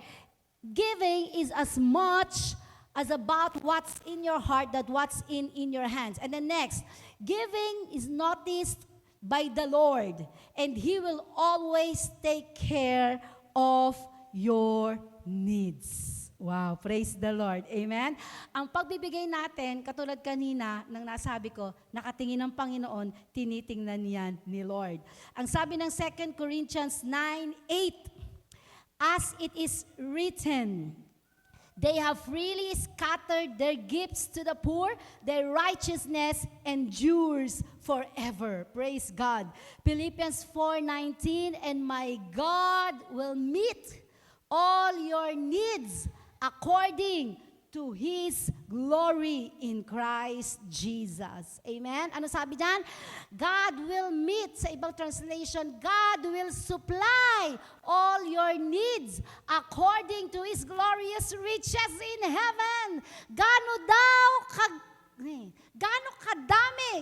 Giving is as much as about what's in your heart that what's in your hands. And then next, giving is noticed by the Lord, and He will always take care of your needs. Wow, praise the Lord. Amen? Ang pagbibigay natin, katulad kanina, nang nasabi ko, nakatingin ng Panginoon, tinitingnan yan ni Lord. Ang sabi ng 2 Corinthians 9:8, as it is written, they have freely scattered their gifts to the poor, their righteousness endures forever. Praise God. Philippians 4:19, and my God will meet all your needs according to His glory in Christ Jesus. Amen? Ano sabi dyan? God will meet, sa ibang translation, God will supply all your needs according to His glorious riches in heaven. Gano kadami,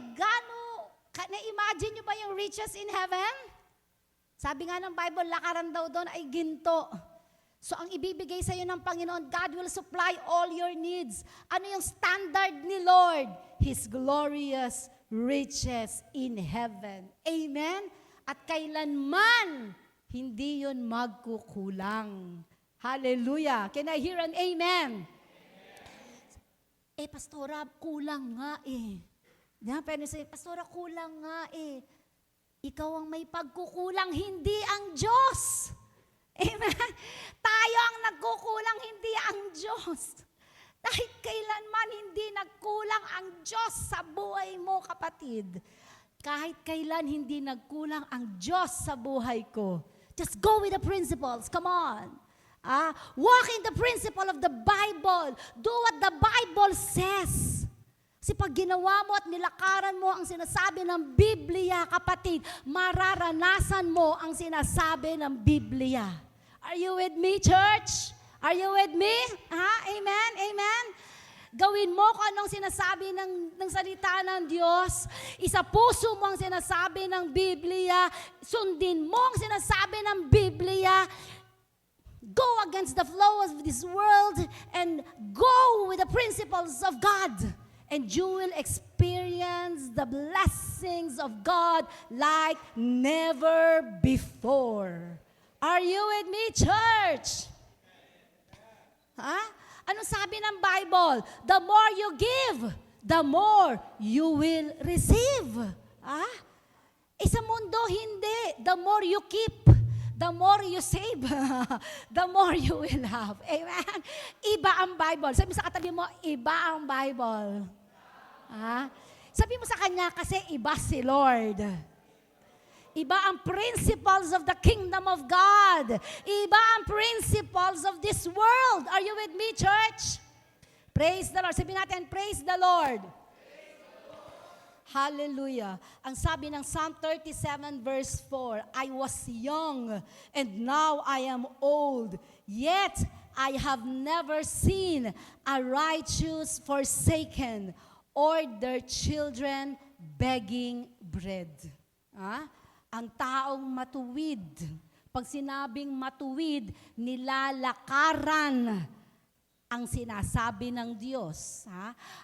na-imagine nyo ba yung riches in heaven? Sabi nga ng Bible, lakaran daw doon ay ginto. So ang ibibigay sa iyo ng Panginoon, God will supply all your needs. Ano yung standard ni Lord? His glorious riches in heaven. Amen? At kailanman, hindi yun magkukulang. Hallelujah. Can I hear an amen? Pastora, kulang nga eh. Pero say, Pastora, kulang nga eh. Ikaw ang may pagkukulang, hindi ang Diyos. Amen? Tayo ang nagkukulang, hindi ang Diyos. Dahil kailanman hindi nagkulang ang Diyos sa buhay mo, kapatid. Kahit kailan hindi nagkulang ang Diyos sa buhay ko, Just go with the principles. Come on. Walk in the principle of the Bible. Do what the Bible says. Kasi pag ginawa mo at nilakaran mo ang sinasabi ng Biblia, kapatid, mararanasan mo ang sinasabi ng Biblia. Are you with me, church? Are you with me? Amen? Amen? Gawin mo kung anong sinasabi ng salita ng Diyos. Isa puso mo ang sinasabi ng Biblia. Sundin mo ang sinasabi ng Biblia. Go against the flow of this world and go with the principles of God. And you will experience the blessings of God like never before. Are you with me, church? Ano sabi ng Bible? The more you give, the more you will receive. Sa mundo, hindi. The more you keep, the more you save, the more you will have. Amen? Iba ang Bible. Sabi sa katabi mo, iba ang Bible. Sabi mo sa kanya, kasi iba si Lord. Iba ang principles of the kingdom of God. Iba ang principles of this world. Are you with me, church? Praise the Lord. Sabi natin, praise the Lord. Hallelujah. Ang sabi ng Psalm 37 verse 4, I was young and now I am old, yet I have never seen a righteous forsaken or their children begging bread. Ang taong matuwid, pag sinabing matuwid, nilalakaran ang sinasabi ng Diyos.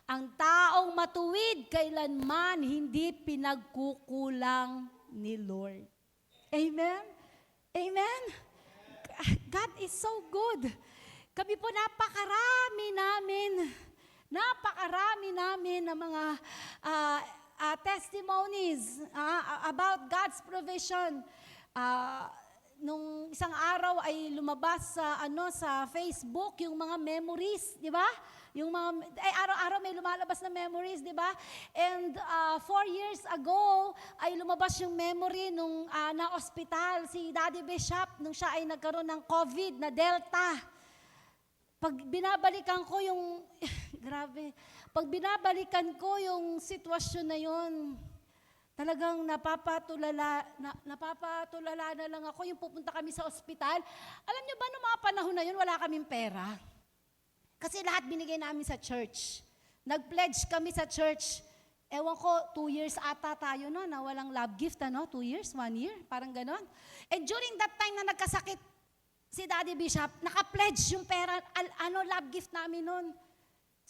Ang taong matuwid, kailanman hindi pinagkukulang ni Lord. Amen? Amen? God is so good. Kami po napakarami namin ng mga testimonies about God's provision. Nung isang araw ay lumabas sa Facebook yung mga memories, di ba? Yung mga araw-araw may lumalabas na memories, di ba? And 4 years ago ay lumabas yung memory nung na ospital si Daddy Bishop nung siya ay nagkaroon ng COVID na Delta. Pag binabalikan ko yung grabe. Pag binabalikan ko yung sitwasyon na yon, talagang napapatulala na lang ako yung pupunta kami sa ospital. Alam niyo ba, noong mga panahon na yun, wala kaming pera. Kasi lahat binigay namin sa church. Nag-pledge kami sa church. Ewan ko, 2 years ata tayo no, na walang love gift, 2 years, 1 year, parang ganon. And during that time na nagkasakit si Daddy Bishop, naka-pledge yung pera, love gift namin noon.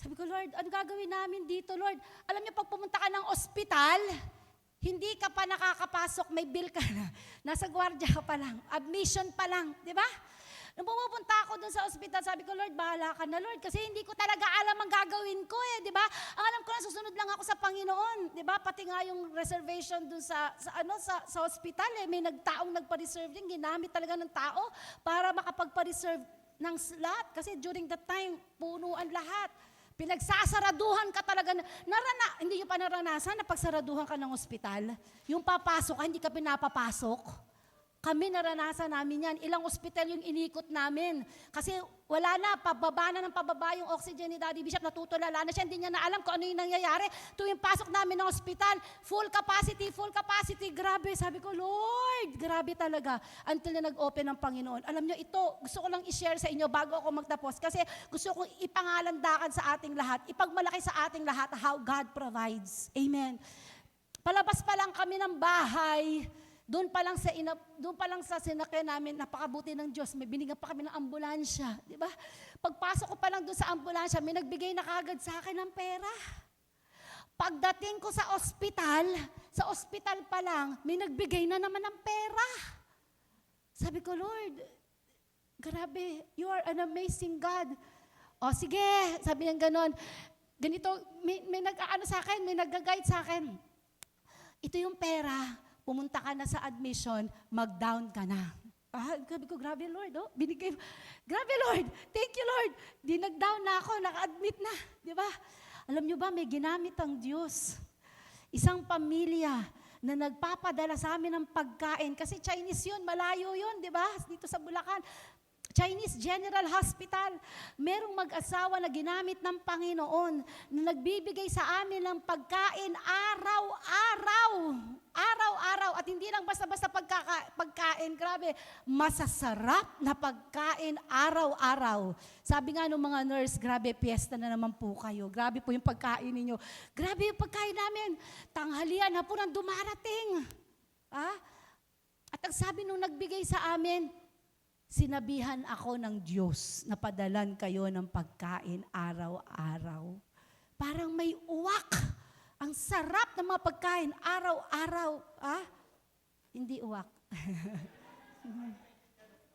Sabi ko, Lord, ano gagawin namin dito, Lord? Alam niyo, pag pumunta ka ng ospital, hindi ka pa nakakapasok, may bill ka na. Nasa gwardiya ka pa lang, admission pa lang, di ba? Nung pumupunta ako dun sa ospital, sabi ko, Lord, bahala ka na, Lord, kasi hindi ko talaga alam ang gagawin ko di ba? Ang alam ko na, susunod lang ako sa Panginoon, di ba? Pati nga yung reservation dun sa ospital, may taong nagpa-reserve din, ginamit talaga ng tao para makapagpa-reserve ng slot. Kasi during that time, punuan lahat. Pinagsasaraduhan ka talaga. Hindi nyo pa naranasan na pagsaraduhan ka ng ospital? Yung papasok ka, hindi ka pinapapasok? Kami naranasan namin yan. Ilang ospital yung inikot namin. Kasi wala na, pababa yung oxygen ni Daddy Bishop, natutulala na siya, hindi niya na alam kung ano yung nangyayari. Tuwing pasok namin ng ospital, full capacity, grabe. Sabi ko, Lord, grabe talaga. Until na nag-open ang Panginoon. Alam niyo, ito, gusto ko lang i-share sa inyo bago ako magtapos. Kasi gusto ko ipangalandakan sa ating lahat, ipagmalaki sa ating lahat how God provides. Amen. Palabas pa lang kami ng bahay, doon pa lang sa sinakyan namin, napakabuti ng Diyos, may binigyan pa kami ng ambulansya, di ba? Pagpasok ko pa lang doon sa ambulansya, may nagbigay na kagad sa akin ng pera. Pagdating ko sa ospital pa lang, may nagbigay na naman ng pera. Sabi ko, Lord, grabe, you are an amazing God. O sige, sabi niya ganon, ganito, may nag-aano sa akin, may nag-guide sa akin. Ito yung pera, pumunta ka na sa admission, mag-down ka na. Sabi ko, grabe Lord, binigay. Grabe Lord, thank you Lord. Di nag-down na ako, naka-admit na. Di ba? Alam nyo ba, may ginamit ang Diyos. Isang pamilya na nagpapadala sa amin ng pagkain. Kasi Chinese yun, malayo yun, di ba? Dito sa Bulacan. Chinese General Hospital. Merong mag-asawa na ginamit ng Panginoon na nagbibigay sa amin ng pagkain araw-araw. Araw-araw. At hindi lang basta-basta pagkain. Grabe, masasarap na pagkain araw-araw. Sabi nga ng mga nurse, grabe, piyesta na naman po kayo. Grabe po yung pagkain ninyo. Grabe yung pagkain namin. Tanghalian, hapunan dumarating. At ang sabi nung nagbigay sa amin, sinabihan ako ng Diyos na padalan kayo ng pagkain araw-araw. Parang may uwak. Ang sarap ng mga pagkain araw-araw. Hindi uwak.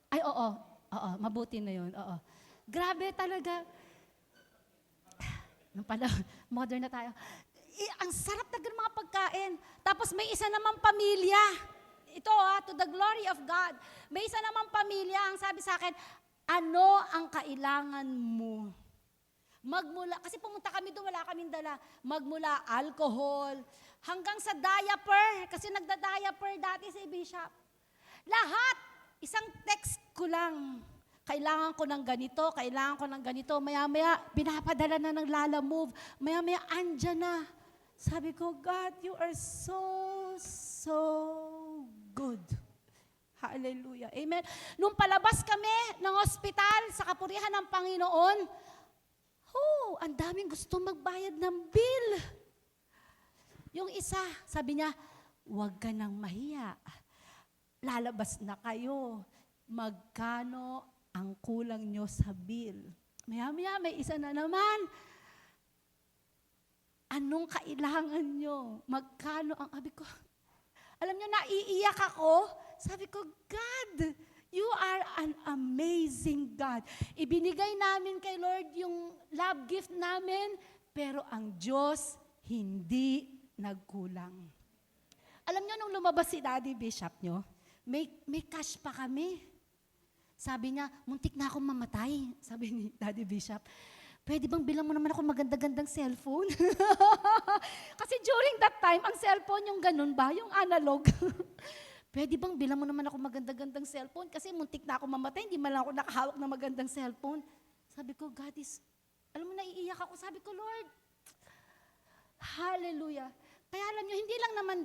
Ay, oo. Mabuti na yun. Oo. Grabe talaga. Nung pala, modern na tayo. Ang sarap talaga ng mga pagkain. Tapos may isa namang pamilya. Ito to the glory of God. May isa namang pamilya, ang sabi sa akin, ano ang kailangan mo? Magmula, kasi pumunta kami doon, wala kaming dala. Magmula alcohol, hanggang sa diaper, kasi nagda-diaper dati si Bishop. Lahat, isang text ko lang. Kailangan ko ng ganito, kailangan ko ng ganito. Maya-maya, binapadala na ng Lala Move. Maya-maya, andyan na. Sabi ko, God, you are so good. Hallelujah. Amen. Nung palabas kami ng ospital sa kapurihan ng Panginoon, ang daming gusto magbayad ng bill. Yung isa, sabi niya, huwag ka nang mahiya. Lalabas na kayo. Magkano ang kulang nyo sa bill? Maya-maya, may isa na naman. Anong kailangan nyo? Magkano ang abi ko? Alam nyo, naiiyak ako. Sabi ko, God, you are an amazing God. Ibinigay namin kay Lord yung love gift namin, pero ang Diyos hindi nagkulang. Alam nyo, nung lumabas si Daddy Bishop nyo, may cash pa kami. Sabi niya, muntik na akong mamatay. Sabi ni Daddy Bishop, pwede bang bilang mo naman ako maganda-gandang cellphone? Kasi during that time, ang cellphone yung ganun ba? Yung analog. Pwede bang bilang mo naman ako maganda-gandang cellphone? Kasi muntik na ako mamatay, hindi man lang ako nakahawak ng magandang cellphone. Sabi ko, God is, alam mo, naiiyak ako. Sabi ko, Lord, hallelujah. Kaya alam nyo, hindi lang naman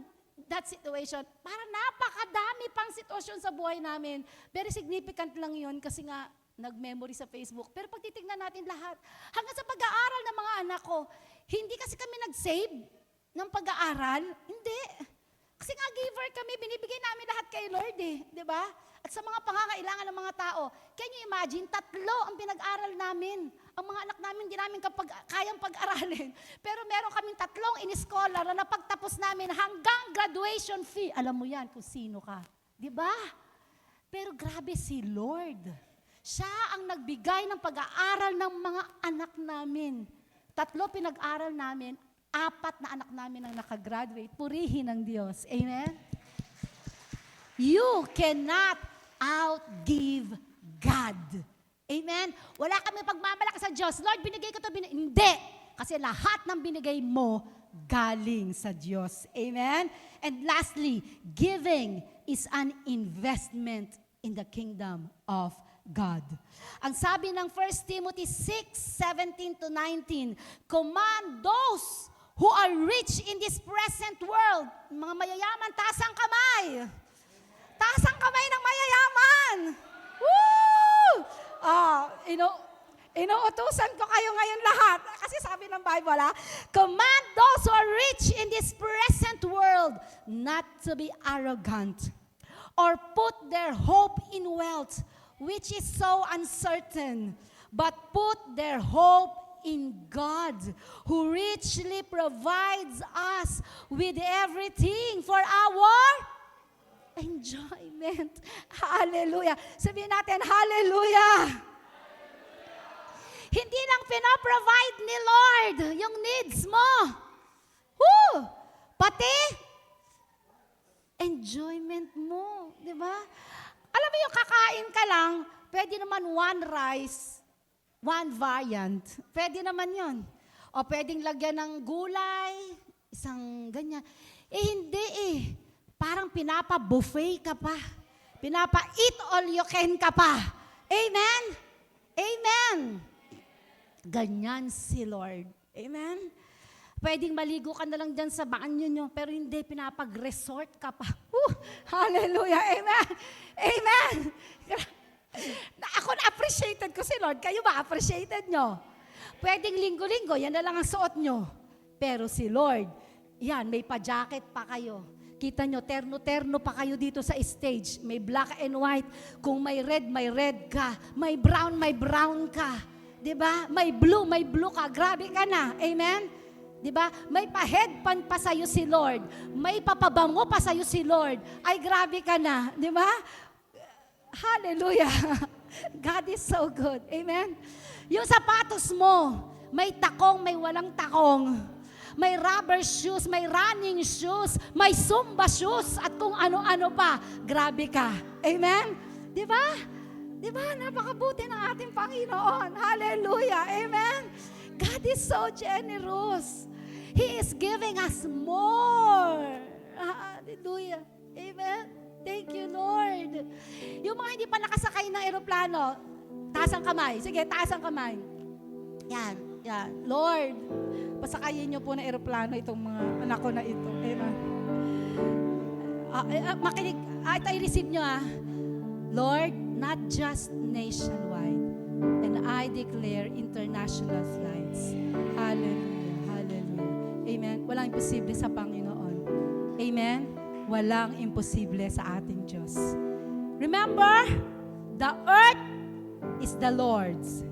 that situation, para napakadami pang sitwasyon sa buhay namin. Very significant lang yun kasi nga, nag-memory sa Facebook. Pero pag titignan natin lahat, hanggang sa pag-aaral ng mga anak ko, hindi kasi kami nag-save ng pag-aaral. Hindi. Kasi nga giver kami, binibigay namin lahat kay Lord di ba? At sa mga pangangailangan ng mga tao, can you imagine, 3 ang pinag-aral namin. Ang mga anak namin, hindi namin kayang pag-aralin. Pero meron kaming 3 in-scholar na napagtapos namin hanggang graduation fee. Alam mo yan kung sino ka. Di ba? Pero grabe si Lord. Siya ang nagbigay ng pag-aaral ng mga anak namin. 3 pinag-aral namin, 4 na anak namin ang nakagraduate. Purihin ng Diyos. Amen? You cannot outgive God. Amen? Wala kami pagmamalaki sa Diyos. Lord, binigay ko ito. Hindi. Kasi lahat ng binigay mo, galing sa Diyos. Amen? And lastly, giving is an investment in the kingdom of God. Ang sabi ng 1 Timothy 6:17-19, command those who are rich in this present world. Mga mayayaman, taas ang kamay. Taas ang kamay ng mayayaman. Woo! Inuutusan ko kayo ngayon lahat. Kasi sabi ng Bible, command those who are rich in this present world not to be arrogant or put their hope in wealth, which is so uncertain, but put their hope in God, who richly provides us with everything for our enjoyment. Hallelujah. Sabihin natin, hallelujah. Hindi lang pinaprovide ni Lord yung needs mo. Pati enjoyment mo. Di ba? Alam mo yung kakain ka lang, pwede naman 1 rice, 1 variant. Pwede naman yon. O pwedeng lagyan ng gulay, isang ganyan. Hindi eh. Parang pinapa-buffet ka pa. Pinapa-eat all you can ka pa. Amen? Amen. Ganyan si Lord. Amen? Pwedeng maligo ka na lang dyan sa banyo nyo, pero hindi, pinapag-resort ka pa. Hallelujah. Amen. Amen. Ako na-appreciated ko si Lord. Kayo ba, appreciated nyo? Pwedeng linggo-linggo, yan na lang ang suot nyo. Pero si Lord, yan, may pa-jacket pa kayo. Kita nyo, terno-terno pa kayo dito sa stage. May black and white. Kung may red ka. May brown ka. Diba? May blue ka. Grabe ka na. Amen? Diba? May pa-headband pa sa'yo si Lord. May papabango pa sa'yo si Lord. Ay, grabe ka na. Diba? Hallelujah. God is so good. Amen? Yung sapatos mo, may takong, may walang takong. May rubber shoes, may running shoes, may Zumba shoes, at kung ano-ano pa. Grabe ka. Amen? Diba? Diba? Napakabuti ng ating Panginoon. Hallelujah. Amen? God is so generous. He is giving us more. Hallelujah. Amen. Thank you, Lord. Yung mga hindi pa nakasakay ng eroplano, taas ang kamay. Sige, taas ang kamay. Yan. Lord, pasakayin niyo po ng eroplano itong mga anak ko na ito. Amen. Makinig. Ito i-receive niyo Lord, not just nationwide, and I declare international flights. Hallelujah. Amen. Walang imposible sa Panginoon. Amen. Walang imposible sa ating Diyos. Remember, the earth is the Lord's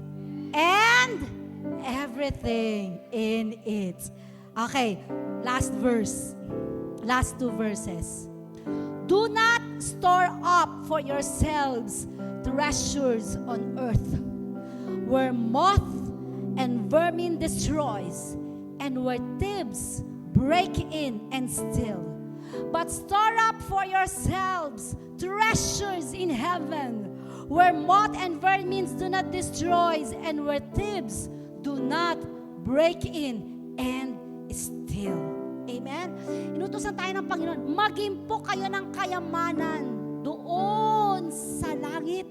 and everything in it. Okay, last verse. Last 2 verses. Do not store up for yourselves treasures on earth, where moth and vermin destroys, and where thieves break in and steal. But store up for yourselves treasures in heaven, where moth and vermin do not destroy, and where thieves do not break in and steal. Amen? Inutusan tayo ng Panginoon, magimpo kayo ng kayamanan doon sa langit.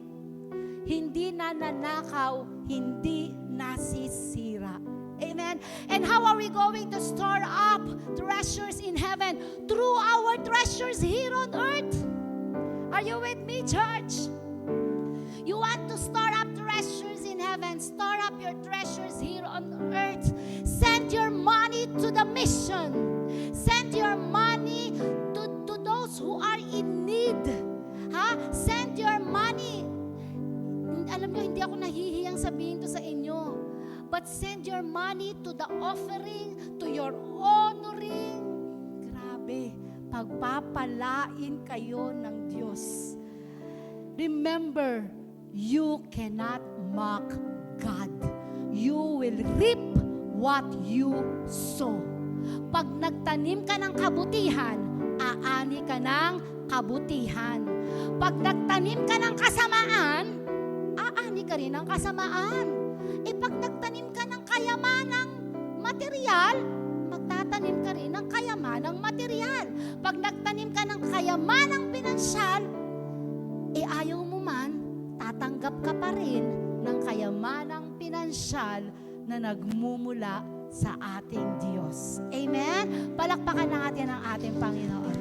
Hindi nananakaw, hindi nasisira. Amen. And how are we going to store up treasures in heaven? Through our treasures here on earth. Are you with me, church? You want to store up treasures in heaven? Store up your treasures here on earth. Send your money to the mission. Send your money to those who are in need. Send your money. Alam nyo, hindi ako nahihiyang sabihin to sa inyo. But send your money to the offering, to your honoring. Grabe, pagpapalain kayo ng Diyos. Remember, you cannot mock God. You will reap what you sow. Pag nagtanim ka ng kabutihan, aani ka ng kabutihan. Pag nagtanim ka ng kasamaan, aani ka rin ng kasamaan. Pag nagtanim ka ng kayamanang material, magtatanim ka rin ng kayamanang material. Pag nagtanim ka ng kayamanang pinansyal, ayaw mo man, tatanggap ka pa rin ng kayamanang pinansyal na nagmumula sa ating Diyos. Amen? Palakpakan natin ang ating Panginoon.